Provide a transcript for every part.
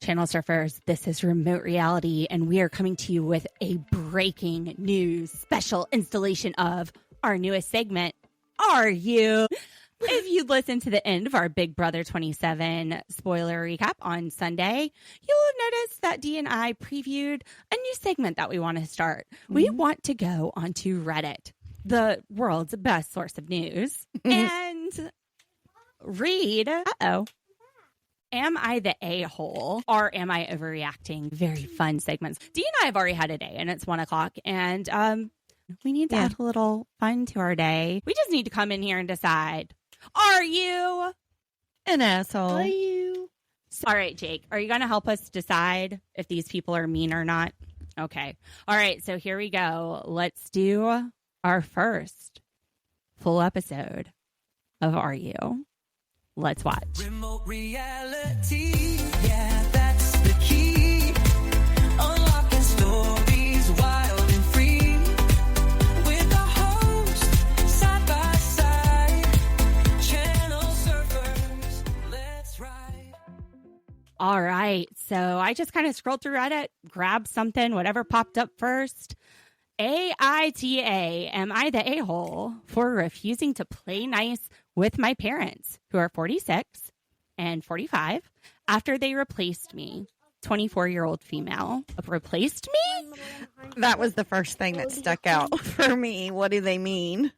Channel surfers, this is Remote Reality, and we are coming to you with a breaking news special installation of our newest segment, Are You? If you listen to the end of our Big Brother 27 spoiler recap on Sunday, you'll have noticed that Dee and I previewed a new segment that we want to start. We want to go onto Reddit, the world's best source of news, and read, am I the a-hole or am I overreacting? Very fun segments. Dee and I have already had a day and it's 1 o'clock and we need to add a little fun to our day. We just need to come in here and decide, are you an asshole? Are you? All right, Jake, are you going to help us decide if these people are mean or not? Okay. All right, so here we go. Let's do our first full episode of Are You? Let's watch. Remote reality, yeah, that's the key. Unlocking stories wild and free. With the host, side by side. Channel surfers, let's ride. All right, so I just kind of scrolled through Reddit, grabbed something, whatever popped up first. AITA, am I the a-hole for refusing to play nice with my parents, who are 46 and 45, after they replaced me? 24-year-old female. Replaced me? That was the first thing that stuck out for me. What do they mean?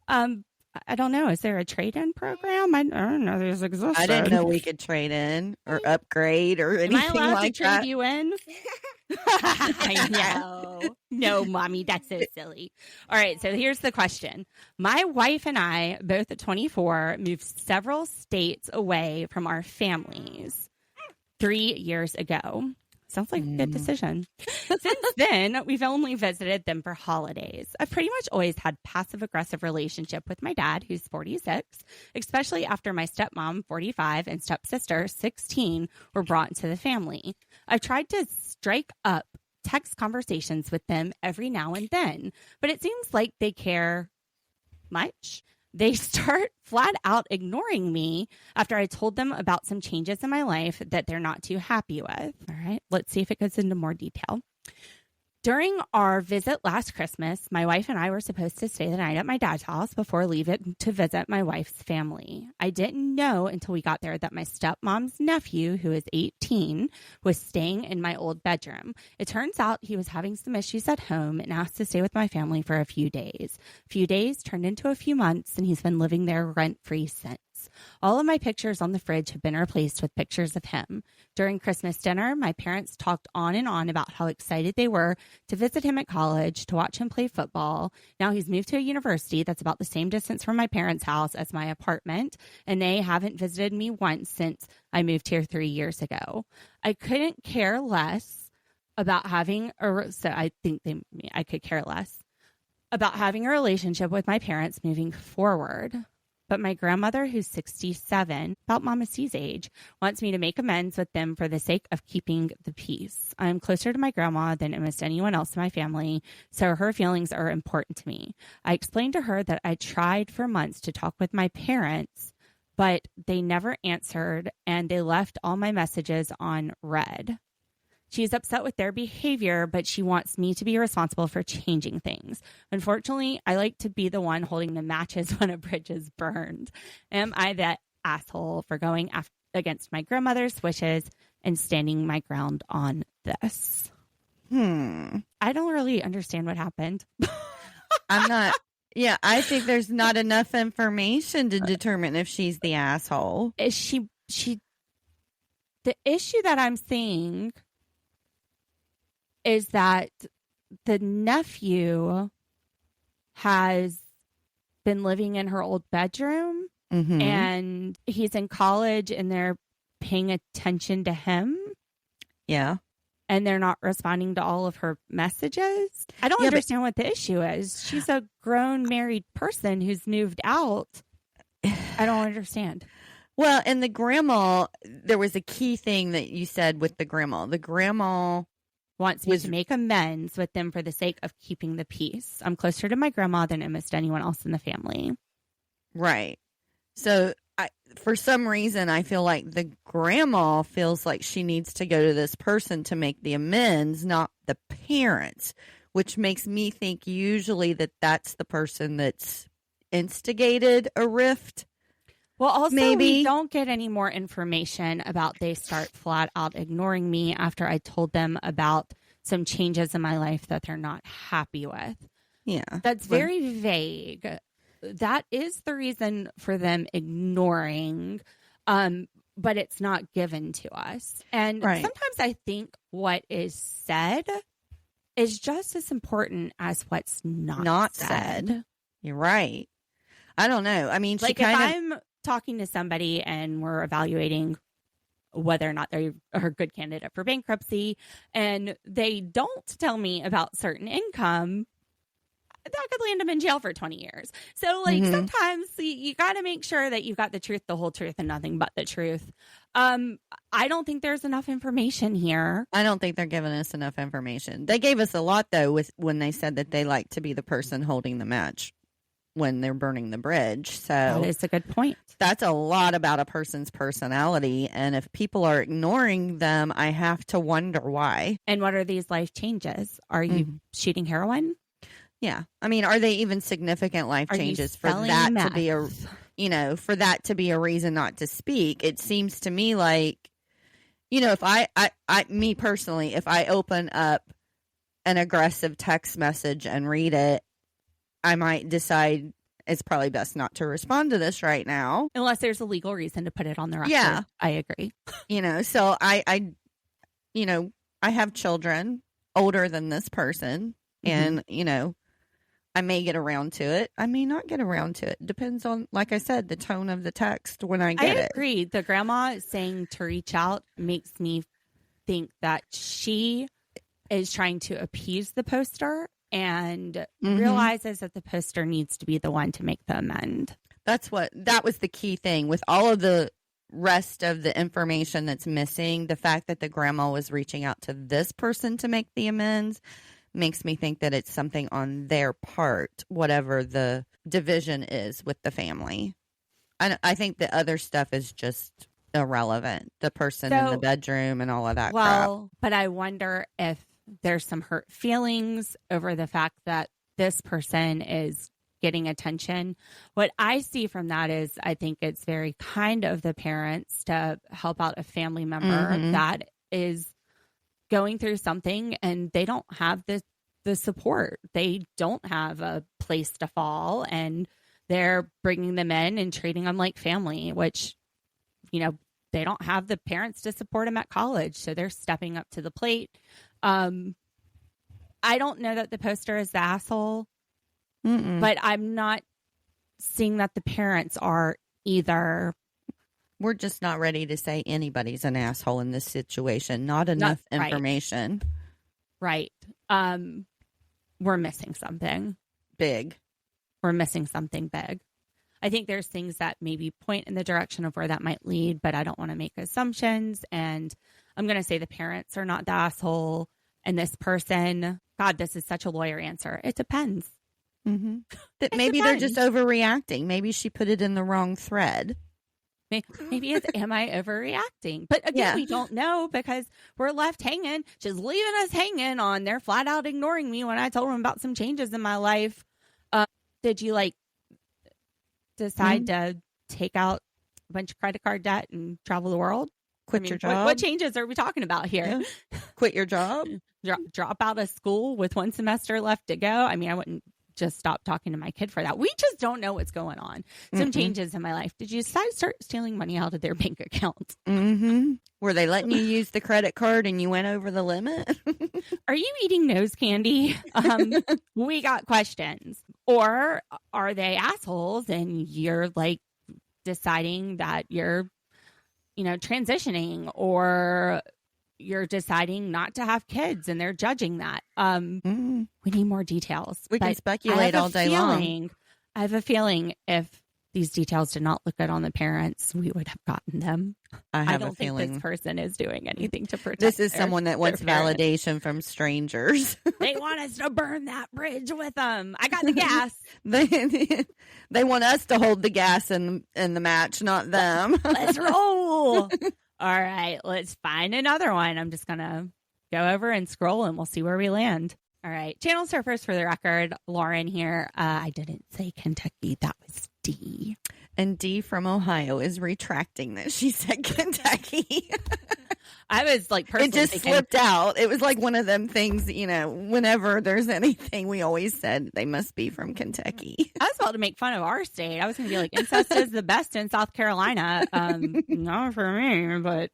I don't know. Is there a trade-in program? I don't know. There's existed. I didn't know we could trade in or upgrade or anything Am I allowed like to trade that. you in? I know. No, mommy, that's so silly. All right, so here's the question. My wife and I, both at 24, moved several states away from our families 3 years ago. Sounds like a good decision. Since then, we've only visited them for holidays. I've pretty much always had passive-aggressive relationship with my dad, who's 46, especially after my stepmom, 45, and stepsister, 16, were brought into the family. I've tried to strike up text conversations with them every now and then, but it seems like they care much. They start flat out ignoring me after I told them about some changes in my life that they're not too happy with. All right, let's see if it goes into more detail. During our visit last Christmas, my wife and I were supposed to stay the night at my dad's house before leaving to visit my wife's family. I didn't know until we got there that my stepmom's nephew, who is 18, was staying in my old bedroom. It turns out he was having some issues at home and asked to stay with my family for a few days. A few days turned into a few months, and he's been living there rent-free since. All of my pictures on the fridge have been replaced with pictures of him. During Christmas dinner, my parents talked on and on about how excited they were to visit him at college, to watch him play football. Now he's moved to a university that's about the same distance from my parents' house as my apartment, and they haven't visited me once since I moved here 3 years ago. I couldn't care less about having I could care less about having a relationship with my parents moving forward. But my grandmother, who's 67, about Mama C's age, wants me to make amends with them for the sake of keeping the peace. I'm closer to my grandma than almost anyone else in my family, so her feelings are important to me. I explained to her that I tried for months to talk with my parents, but they never answered, and they left all my messages on read. She's upset with their behavior, but she wants me to be responsible for changing things. Unfortunately, I like to be the one holding the matches when a bridge is burned. Am I that asshole for going against my grandmother's wishes and standing my ground on this? I don't really understand what happened. I'm not. Yeah, I think there's not enough information to determine if she's the asshole. Is she the issue that I'm seeing is that the nephew has been living in her old bedroom and he's in college and they're paying attention to him. Yeah. And they're not responding to all of her messages. I don't understand what the issue is. She's a grown married person who's moved out. I don't understand. Well, and the grandma, there was a key thing that you said with the grandma. The grandma wants me to make amends with them for the sake of keeping the peace. I'm closer to my grandma than almost anyone else in the family. Right. So for some reason, I feel like the grandma feels like she needs to go to this person to make the amends, not the parents, which makes me think usually that that's the person that's instigated a rift. Well, also, Maybe. we don't get any more information about they start flat out ignoring me after I told them about some changes in my life that they're not happy with. Yeah. That's very vague. That is the reason for them ignoring, but it's not given to us. And sometimes I think what is said is just as important as what's not said. You're right. I don't know. I mean, like if I'm talking to somebody and we're evaluating whether or not they are a good candidate for bankruptcy, and they don't tell me about certain income, that could land them in jail for 20 years. So, like, sometimes you got to make sure that you've got the truth, the whole truth, and nothing but the truth. I don't think there's enough information here. I don't think they're giving us enough information. They gave us a lot, though, when they said that they like to be the person holding the match when they're burning the bridge. So that is a good point. That's a lot about a person's personality. And if people are ignoring them, I have to wonder why. And what are these life changes? Are you shooting heroin? Yeah. I mean, are they even significant life changes for that to be for that to be a reason not to speak? It seems to me like, if me personally, if I open up an aggressive text message and read it, I might decide it's probably best not to respond to this right now. Unless there's a legal reason to put it on the record. Yeah. I agree. So I have children older than this person, and, I may get around to it. I may not get around to it. Depends on, like I said, the tone of the text when I get it. I agree. The grandma saying to reach out makes me think that she is trying to appease the poster and realizes that the poster needs to be the one to make the amend. That was the key thing with all of the rest of the information that's missing. The fact that the grandma was reaching out to this person to make the amends makes me think that it's something on their part, whatever the division is with the family. I think the other stuff is just irrelevant. The person in the bedroom and all of that crap. But I wonder if there's some hurt feelings over the fact that this person is getting attention. What I see from that is I think it's very kind of the parents to help out a family member that is going through something and they don't have the support. They don't have a place to fall, and they're bringing them in and treating them like family, which, they don't have the parents to support them at college. So they're stepping up to the plate. I don't know that the poster is the asshole, but I'm not seeing that the parents are either. We're just not ready to say anybody's an asshole in this situation. Not enough information. Right. We're missing something big. We're missing something big. I think there's things that maybe point in the direction of where that might lead, but I don't want to make assumptions. And I'm going to say the parents are not the asshole. And this person, God, this is such a lawyer answer. It depends. That maybe they're just overreacting. Maybe she put it in the wrong thread. Maybe it's, am I overreacting? But again, we don't know because we're left hanging, just leaving us hanging on. They're flat out ignoring me when I told them about some changes in my life. Did you decide to take out a bunch of credit card debt and travel the world? Quit your job? What changes are we talking about here? Yeah. Quit your job? Drop out of school with one semester left to go? I mean, I wouldn't just stop talking to my kid for that. We just don't know what's going on. Some changes in my life. Did you start stealing money out of their bank account? Were they letting you use the credit card and you went over the limit? Are you eating nose candy? We got questions. Or are they assholes and you're deciding that you're, transitioning, or you're deciding not to have kids and they're judging that. We need more details. We can speculate all day long. I have a feeling if these details did not look good on the parents, we would have gotten them. I don't think this person is doing anything to protect. This is someone that wants parents. validation from strangers. They want us to burn that bridge with them. I got the gas. They want us to hold the gas in the match, not them. Let's roll. All right, let's find another one. I'm just gonna go over and scroll, and we'll see where we land. All right, channel surfers for the record. Lauren here. I didn't say Kentucky. That was D. And D from Ohio is retracting that she said Kentucky. I was like, personally it just thinking, slipped out. It was like one of them things, you know, whenever there's anything, we always said they must be from Kentucky. I was about to make fun of our state. I was going to be like, incest is the best in South Carolina. Not for me, but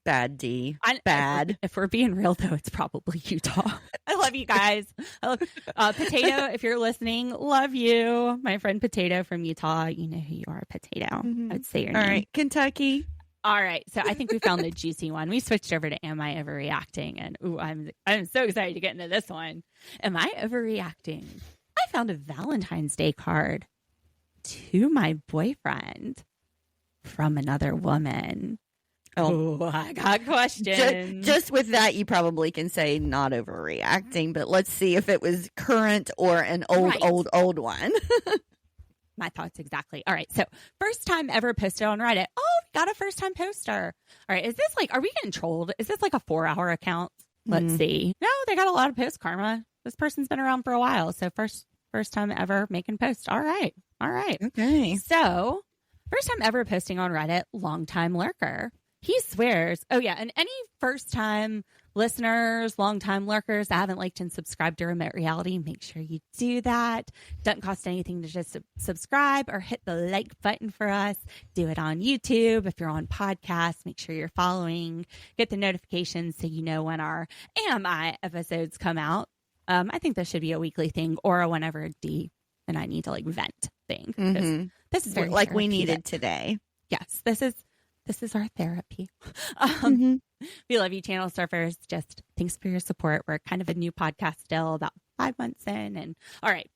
bad D. Bad. If we're being real, though, it's probably Utah. I love you guys. Potato, if you're listening, love you. My friend Potato from Utah. You know who you are, Potato. Mm-hmm. I'd say your All name. right, Kentucky. All right, so I think we found the juicy one. We switched over to Am I Overreacting? And ooh, I'm so excited to get into this one. Am I overreacting? I found a Valentine's Day card to my boyfriend from another woman. Oh, I got questions. Just with that, you probably can say not overreacting, but let's see if it was current or an old one. My thoughts exactly. All right. So first time ever posted on Reddit. Oh, we got a first time poster. All right. Is this like, are we getting trolled? Is this like a 4-hour account? Let's see. No, they got a lot of post karma. This person's been around for a while. So first time ever making posts. All right. Okay. So first time ever posting on Reddit, longtime lurker. He swears. Oh, yeah. And any first time listeners, longtime lurkers that haven't liked and subscribed to Remote Reality, make sure you do that. Doesn't cost anything to just subscribe or hit the like button for us. Do it on YouTube. If you're on podcasts, make sure you're following. Get the notifications so you know when our AMI episodes come out. I think this should be a weekly thing or a whenever D and I need to like vent thing. Mm-hmm. This is very like we needed today. Yes, this is our therapy. We love you, channel surfers. Just thanks for your support. We're kind of a new podcast still, about 5 months in. And all right,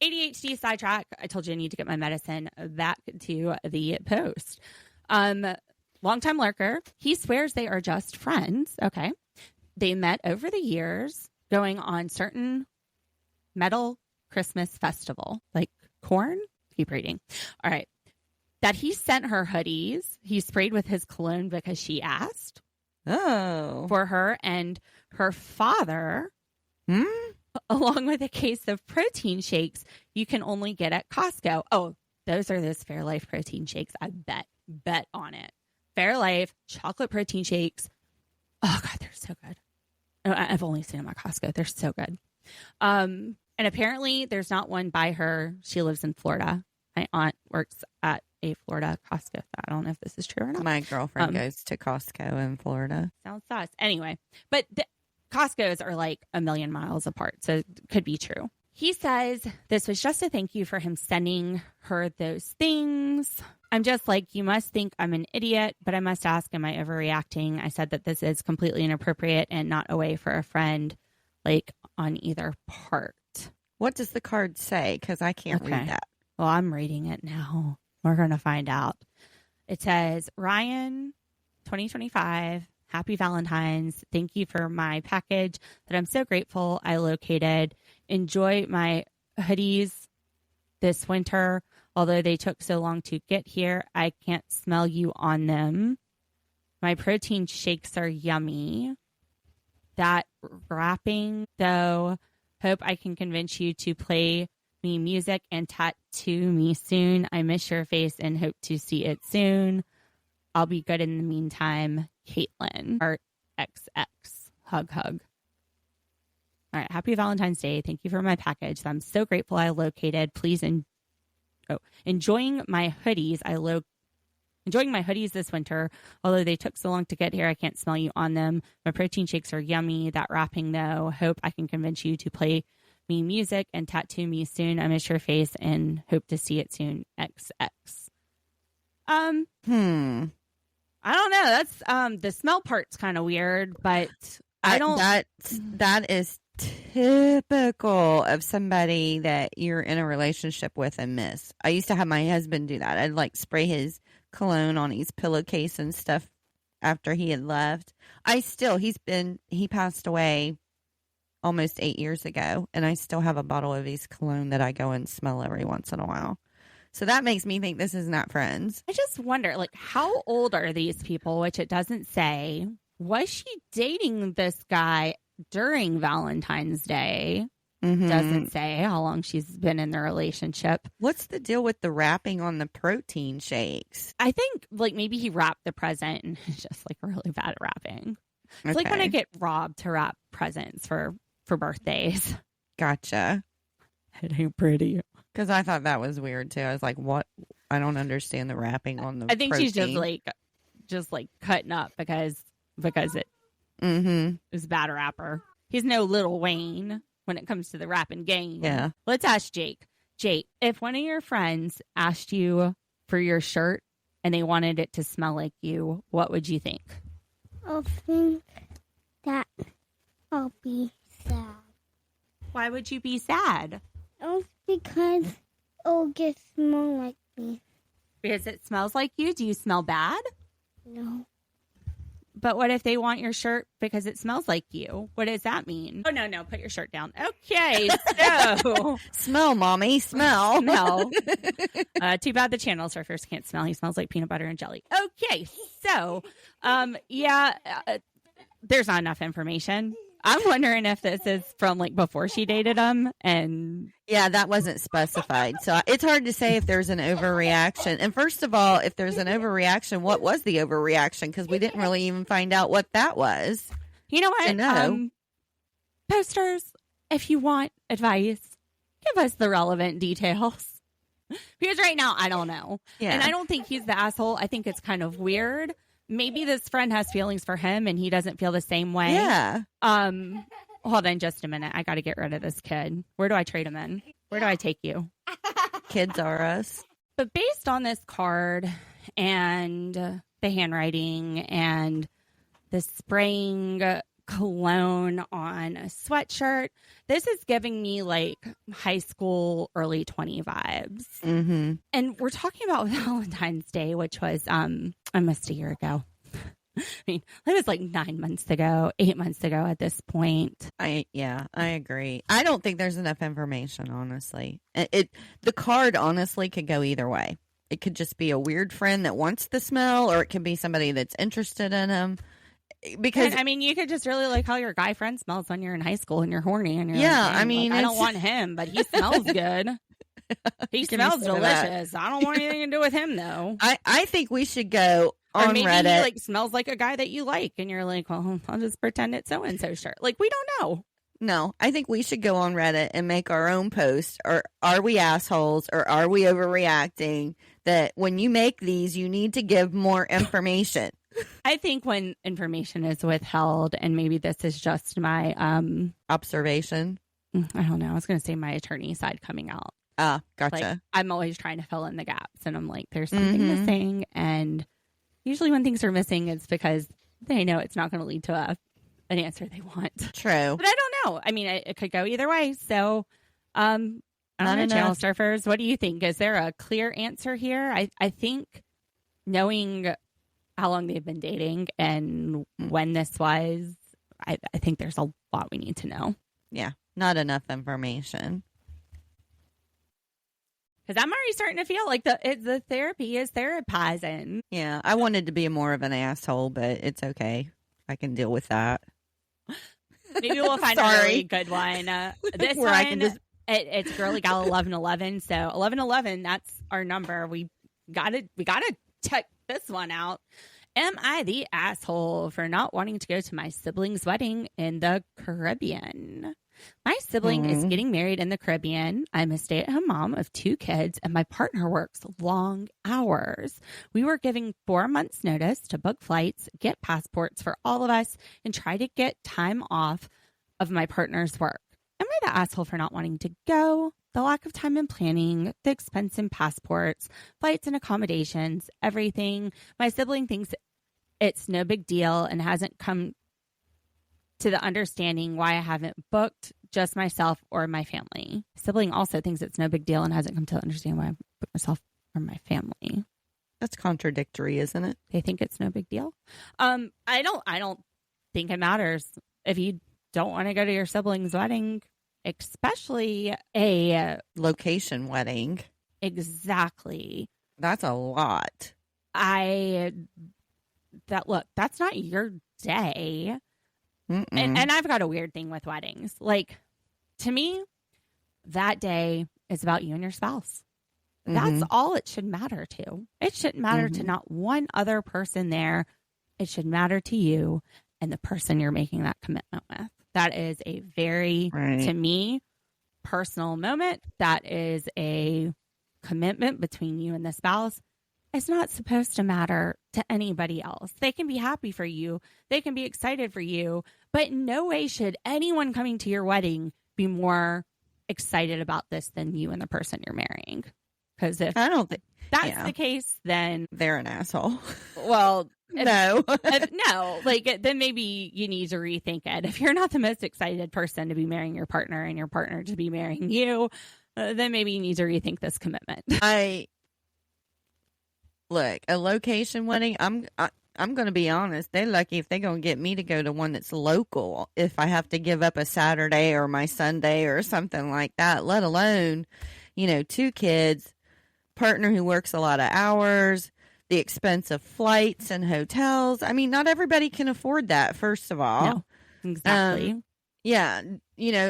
ADHD sidetrack. I told you I need to get my medicine. Back to the post. Longtime lurker. He swears they are just friends. Okay. They met over the years going on certain metal Christmas festival, like corn. Keep reading. All right. That he sent her hoodies. He sprayed with his cologne because she asked for her and her father, along with a case of protein shakes you can only get at Costco. Oh, those are those Fairlife protein shakes. I bet on it. Fairlife chocolate protein shakes. Oh, God, they're so good. I've only seen them at Costco. They're so good. And apparently there's not one by her. She lives in Florida. My aunt works at a Florida Costco. I don't know if this is true or not. My girlfriend goes to Costco in Florida. Sounds sus. Anyway, but Costco's are like a million miles apart, so it could be true. He says this was just a thank you for him sending her those things. I'm just like, you must think I'm an idiot, but I must ask, am I overreacting? I said that this is completely inappropriate and not a way for a friend, like on either part. What does the card say? Because I can't read that. Well, I'm reading it now. We're going to find out. It says, Ryan, 2025, happy Valentine's. Thank you for my package that I'm so grateful I located. Enjoy my hoodies this winter. Although they took so long to get here, I can't smell you on them. My protein shakes are yummy. That wrapping, though, hope I can convince you to play me music and tattoo me soon. I miss your face and hope to see it soon. I'll be good in the meantime. Caitlin, Art XX. Hug. All right. Happy Valentine's Day. Thank you for my package. I'm so grateful I located. Please enjoying my hoodies. Enjoying my hoodies this winter. Although they took so long to get here, I can't smell you on them. My protein shakes are yummy. That wrapping, though, hope I can convince you to play me music and tattoo me soon. I miss your face and hope to see it soon. XX. I don't know. That's the smell part's kind of weird, but I don't. That is typical of somebody that you're in a relationship with and miss. I used to have my husband do that. I'd like spray his cologne on his pillowcase and stuff after he had left. He passed away almost 8 years ago, and I still have a bottle of his cologne that I go and smell every once in a while. So that makes me think this is not friends. I just wonder, like, how old are these people? Which it doesn't say. Was she dating this guy during Valentine's Day? Mm-hmm. Doesn't say how long she's been in the relationship. What's the deal with the wrapping on the protein shakes? I think, like, maybe he wrapped the present and it's just, like, really bad at wrapping. It's like when I get robbed to wrap presents for birthdays. Gotcha. It ain't pretty. Because I thought that was weird, too. I was like, what? I don't understand the wrapping on the I think protein. she's just cutting up because it is a bad rapper. He's no Lil Wayne when it comes to the rapping game. Yeah. Let's ask Jake. Jake, if one of your friends asked you for your shirt and they wanted it to smell like you, what would you think? I think that I'll be sad. Why would you be sad? Because it'll get smell like me. Because it smells like you? Do you smell bad? No. But what if they want your shirt because it smells like you? What does that mean? Oh, no. Put your shirt down. Okay, so. Smell, Mommy. Smell. Smell. Too bad the channel surfers can't smell. He smells like peanut butter and jelly. Okay, so, there's not enough information. I'm wondering if this is from like before she dated him, and yeah, that wasn't specified. So it's hard to say if there's an overreaction. And first of all, if there's an overreaction, what was the overreaction? Because we didn't really even find out what that was. You know what? I know. Posters, if you want advice, give us the relevant details. Because right now, I don't know. Yeah. And I don't think he's the asshole. I think it's kind of weird. Maybe this friend has feelings for him and he doesn't feel the same way. Yeah. Hold on just a minute. I got to get rid of this kid. Where do I trade him in? Where do I take you? Kids are us. But based on this card and the handwriting and the spraying cologne on a sweatshirt, this is giving me like high school, early 20 vibes. Mm-hmm. And we're talking about Valentine's Day, which was almost a year ago. I mean, it was like 9 months ago, 8 months ago at this point. I agree. I don't think there's enough information, honestly. The card honestly could go either way. It could just be a weird friend that wants the smell, or it could be somebody that's interested in him. Because and, I mean, you could just really like how your guy friend smells when you're in high school and you're horny and you're yeah, like, I mean, I don't want him, but he smells good. He smells delicious. I don't want anything to do with him though. I think we should go on or maybe Reddit. He like smells like a guy that you like, and you're like, well, I'll just pretend it's so and so shirt. Like we don't know. No, I think we should go on Reddit and make our own post. Or are we assholes, or are we overreacting? That when you make these, you need to give more information. I think when information is withheld, and maybe this is just my observation. I don't know. I was going to say my attorney side coming out. Gotcha. Like, I'm always trying to fill in the gaps, and I'm like, there's something missing. And usually when things are missing, it's because they know it's not going to lead to an answer they want. True. But I don't know. I mean, it could go either way. So, I don't know, channel surfers, what do you think? Is there a clear answer here? I think knowing how long they've been dating and when this was, I think there's a lot we need to know. Yeah, not enough information. Because I'm already starting to feel like the therapy is therapizing. Yeah, I wanted to be more of an asshole, but it's okay. I can deal with that. Maybe we'll find a really good one. This Where one, I can just... it's Girly Gal 1111. So 1111, that's our number. We gotta check this one out. Am I the asshole for not wanting to go to my sibling's wedding in the Caribbean? My sibling is getting married in the Caribbean. I'm a stay-at-home mom of 2 kids, and my partner works long hours. We were giving 4 months' notice to book flights, get passports for all of us, and try to get time off of my partner's work. Am I the asshole for not wanting to go? The lack of time and planning, the expense in passports, flights and accommodations, everything. My sibling thinks it's no big deal and hasn't come to the understanding why I haven't booked just myself or my family. Sibling also thinks it's no big deal and hasn't come to understand why I put myself or my family. That's contradictory, isn't it? They think it's no big deal. I don't think it matters if you don't want to go to your sibling's wedding, especially a location wedding. Exactly. That's a lot. That's not your day. And I've got a weird thing with weddings. Like, to me, that day is about you and your spouse. That's all it should matter to. It shouldn't matter to not one other person there. It should matter to you and the person you're making that commitment with. That is a very, to me, personal moment. That is a commitment between you and the spouse. It's not supposed to matter to anybody else. They can be happy for you. They can be excited for you. But in no way should anyone coming to your wedding be more excited about this than you and the person you're marrying. Because if I don't think that's the case, then they're an asshole. Well, no. Then maybe you need to rethink it. If you're not the most excited person to be marrying your partner and your partner to be marrying you, then maybe you need to rethink this commitment. Look, a location wedding, I'm going to be honest. They're lucky if they're going to get me to go to one that's local. If I have to give up a Saturday or my Sunday or something like that, let alone, 2 kids, partner who works a lot of hours, the expense of flights and hotels. I mean, not everybody can afford that, first of all. No, exactly. Yeah.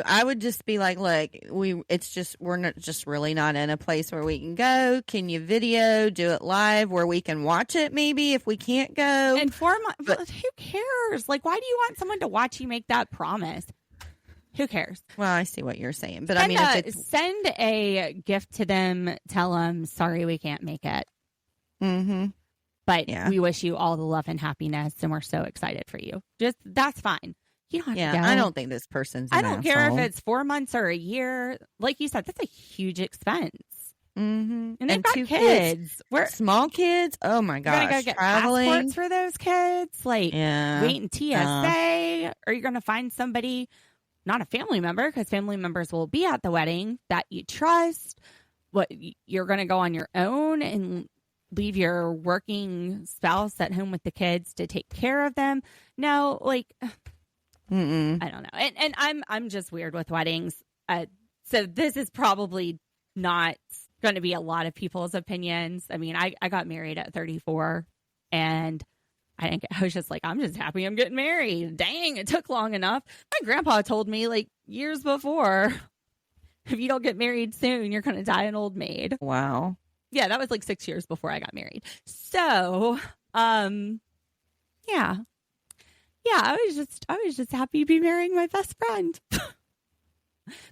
I would just be like, look, we're not just really not in a place where we can go. Can you do it live where we can watch it maybe if we can't go? And 4 months, but who cares? Like, why do you want someone to watch you make that promise? Who cares? Well, I see what you're saying, but send a gift to them. Tell them, sorry, we can't make it. But we wish you all the love and happiness, and we're so excited for you. That's fine. You don't have to go. I don't think this person's an I don't care asshole. if it's 4 months or a year. Like you said, that's a huge expense. And they've got 2 kids. Small kids. Oh my gosh. You're going to go get traveling. passports for those kids. Like, wait in TSA. Or you're going to find somebody, not a family member, because family members will be at the wedding, that you trust. What, you're going to go on your own and leave your working spouse at home with the kids to take care of them? No, like... I don't know. And I'm just weird with weddings. So this is probably not going to be a lot of people's opinions. I mean, I got married at 34 and I was just like, I'm just happy I'm getting married. Dang, it took long enough. My grandpa told me like years before, if you don't get married soon, you're going to die an old maid. Wow. Yeah, that was like 6 years before I got married. So, yeah. Yeah, I was just happy to be marrying my best friend.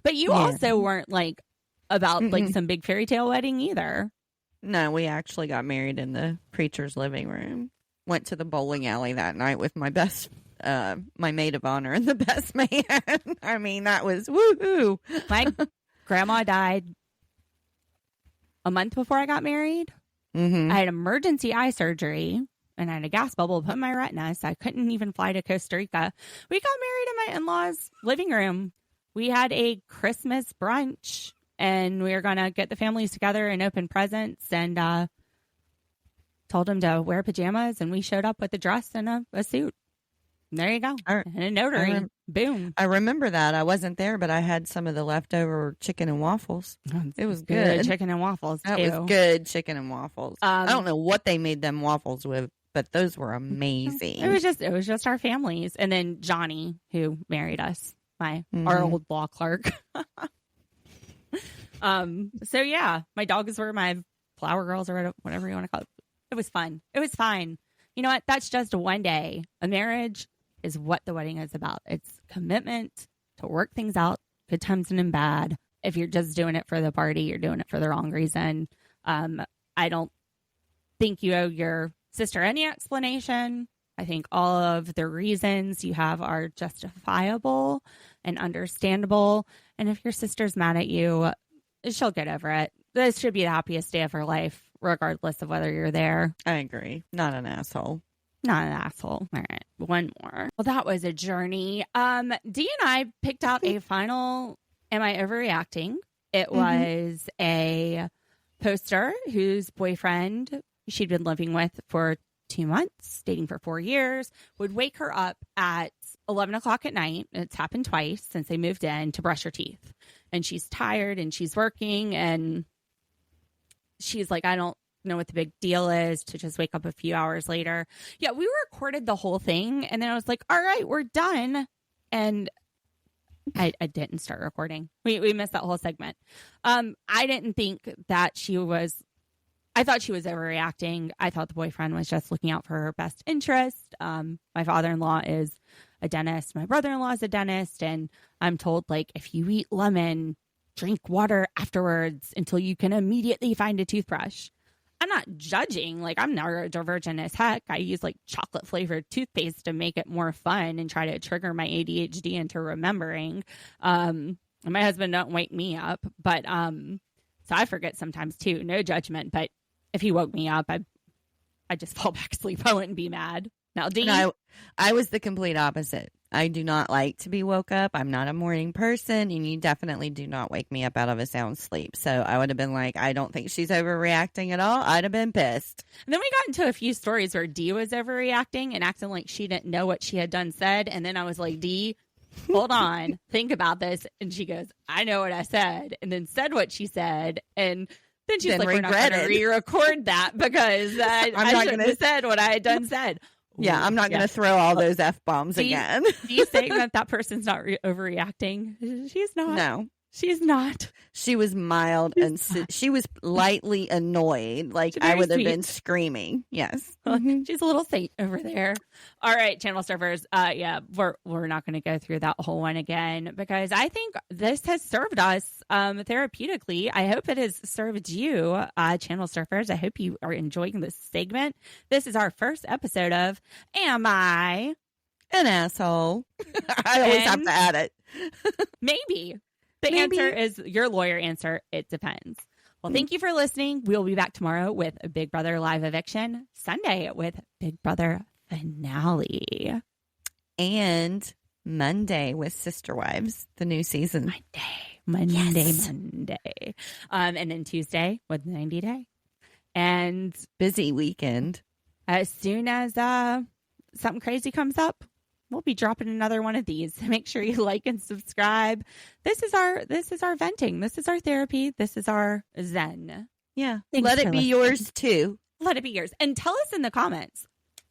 But you also weren't like about like some big fairy tale wedding either. No, we actually got married in the preacher's living room. Went to the bowling alley that night with my my maid of honor and the best man. I mean, that was woohoo. My grandma died a month before I got married. I had emergency eye surgery. And I had a gas bubble put in my retina, so I couldn't even fly to Costa Rica. We got married in my in-laws' living room. We had a Christmas brunch, and we were going to get the families together and open presents, and told them to wear pajamas, and we showed up with a dress and a suit. And there you go. And a notary. Boom. I remember that. I wasn't there, but I had some of the leftover chicken and waffles. It was good. Chicken and waffles, too. That was good chicken and waffles. I don't know what they made them waffles with, but those were amazing. It was just our families. And then Johnny, who married us, our old law clerk. So yeah, my dogs were my flower girls or whatever you want to call it. It was fun. It was fine. You know what? That's just one day. A marriage is what the wedding is about. It's commitment to work things out, good times and in bad. If you're just doing it for the party, you're doing it for the wrong reason. I don't think you owe your sister any explanation. I think all of the reasons you have are justifiable and understandable. And if your sister's mad at you, she'll get over it. This should be the happiest day of her life, regardless of whether you're there. I agree. Not an asshole. Not an asshole. All right. One more. Well, that was a journey. Dee and I picked out a final Am I Overreacting? It was a poster whose boyfriend she'd been living with for 2 months, dating for 4 years, would wake her up at 11 o'clock at night. It's happened twice since they moved in, to brush her teeth. And she's tired and she's working and she's like, I don't know what the big deal is to just wake up a few hours later. Yeah, we recorded the whole thing and then I was like, all right, we're done. And I didn't start recording. We missed that whole segment. I didn't think that I thought she was overreacting. I thought the boyfriend was just looking out for her best interest. My father-in-law is a dentist. My brother-in-law is a dentist. And I'm told, like, if you eat lemon, drink water afterwards until you can immediately find a toothbrush. I'm not judging. Like, I'm neurodivergent as heck. I use, like, chocolate-flavored toothpaste to make it more fun and try to trigger my ADHD into remembering. And my husband don't wake me up. But, so I forget sometimes, too. No judgment. But if he woke me up, I'd just fall back asleep. I wouldn't be mad. Now, Dean? No, I was the complete opposite. I do not like to be woke up. I'm not a morning person, and you definitely do not wake me up out of a sound sleep. So I would have been like, I don't think she's overreacting at all. I'd have been pissed. And then we got into a few stories where Dee was overreacting and acting like she didn't know what she had done said. And then I was like, Dee, hold on, think about this. And she goes, I know what I said, and then said what she said. And then she's like, we're not going to re-record that because I shouldn't have said what I had done said. Yeah, I'm not going to throw all those F-bombs again. He's saying that person's not overreacting. She's not. No. She's not. She was mild and she was lightly annoyed. Like, I would have been screaming. Yes. She's a little saint over there. All right, channel surfers. Yeah, we're not going to go through that whole one again because I think this has served us therapeutically. I hope it has served you, channel surfers. I hope you are enjoying this segment. This is our first episode of Am I an Asshole? I always have to add it. Maybe. The answer is your lawyer answer. It depends. Well, thank you for listening. We'll be back tomorrow with a Big Brother live eviction, Sunday with Big Brother finale, and Monday with Sister Wives, the new season. Monday. And then Tuesday with 90 Day. And busy weekend. As soon as something crazy comes up, we'll be dropping another one of these. Make sure you like and subscribe. This is our venting. This is our therapy. This is our zen. Yeah. Let it be yours too. Let it be yours. And tell us in the comments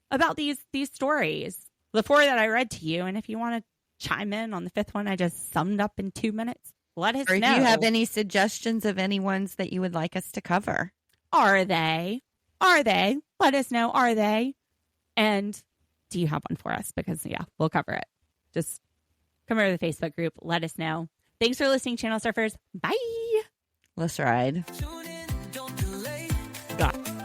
about these stories. The 4 that I read to you. And if you want to chime in on the 5th one I just summed up in 2 minutes, let us know. Or if you have any suggestions of any ones that you would like us to cover. Are they? Let us know. Are they? And do you have one for us? Because, yeah, we'll cover it. Just come over to the Facebook group. Let us know. Thanks for listening, Channel Surfers. Bye. Let's ride. Tune in, don't delay. God.